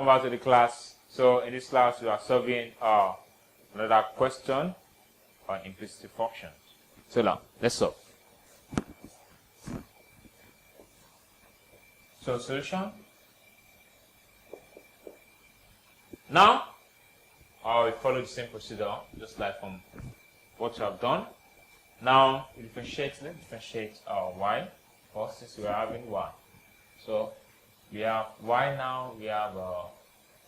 Welcome back to the class. So in this class we are solving another question on implicity functions. So now let's solve. So solution. Now we follow the same procedure just like from what you have done. Now we differentiate. Let's differentiate y first since we are having y. So we have y now. We have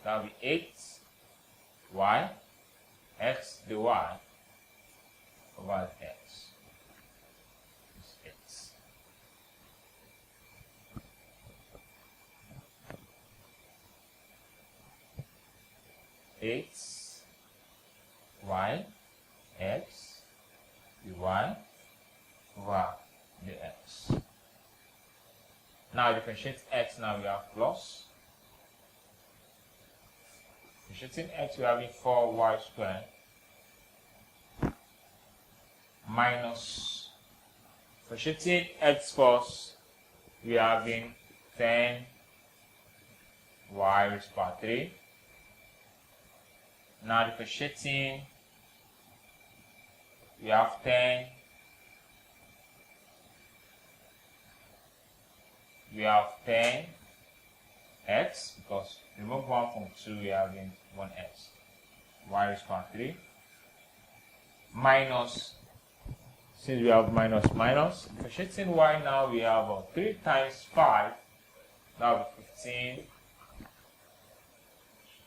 that will be 8y x dy over x. It's 8 y x dy over the x. Now differentiate x, now we have plus. Differentiating x, we are having 4y squared minus. Differentiating x first, we are having 10y raised to power 3. Now differentiating, we have 10. We have 10x because remove 1 from 2, we are having 1x. Y raised to power 3 minus, since we have minus minus, differentiating y now we have 3 times 5, that will be 15.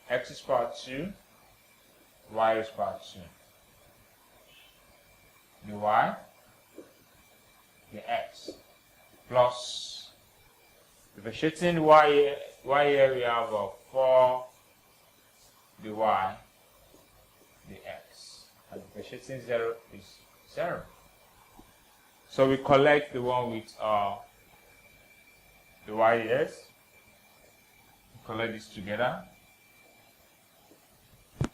X raised to power 2, y raised to power 2. The y, the x, plus differentiating y here we have 4 the y, the x, and differentiating 0 is 0. So we collect the one with the y-s, collect this together,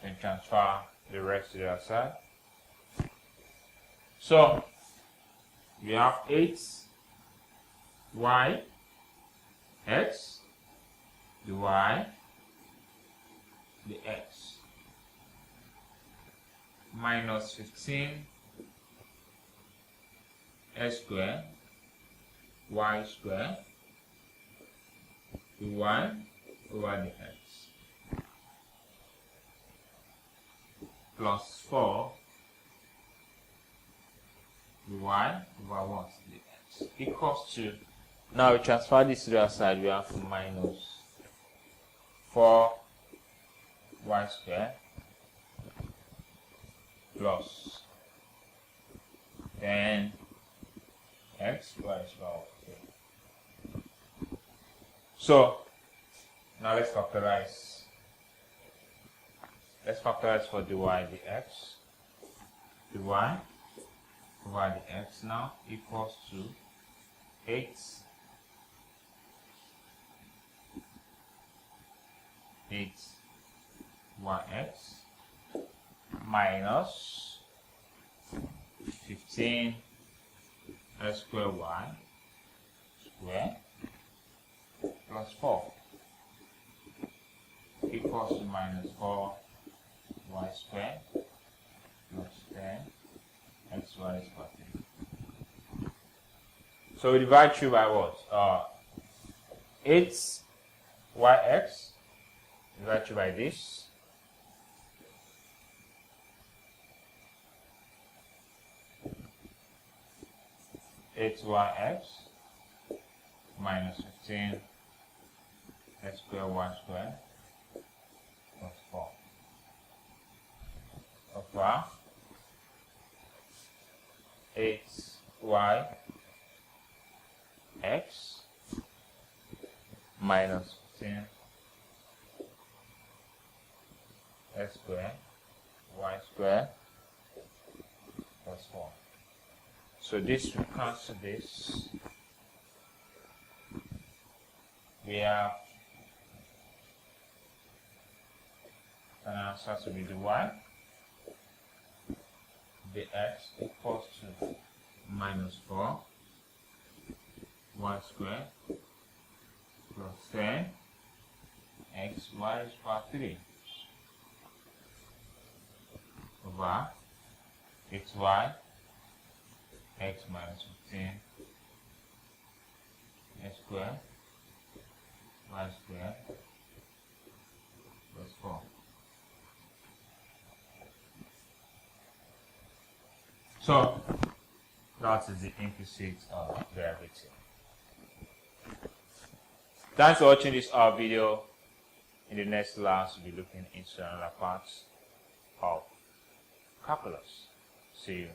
and transfer the rest to the other side. So we have 8y x, the y, the x, minus 15 x squared, y squared, the y over the x, plus 4 the y over what? The x, equals to. Now we transfer this to the other side, we have minus 4y squared plus 10x y squared. So now let's factorize. Let's factorize for the y, the x. The y over the x now equals to 8yx minus 15 x squared y squared plus 4 equals to minus 4 y squared plus 10 x y squared. So we divide through by what? 8yx divide through by this. Yx minus 15 x squared y squared plus 4 over 8yx minus 15 x squared y squared plus 4. So this will cancel this. We have an answer to be the y. The x equals to minus 4 y squared plus 10 x y is power 3 over xy x minus 15 x squared y squared plus 4. So that is the implicit derivative. Thanks for watching this video. In the next class, we'll be looking into another part of calculus. See you.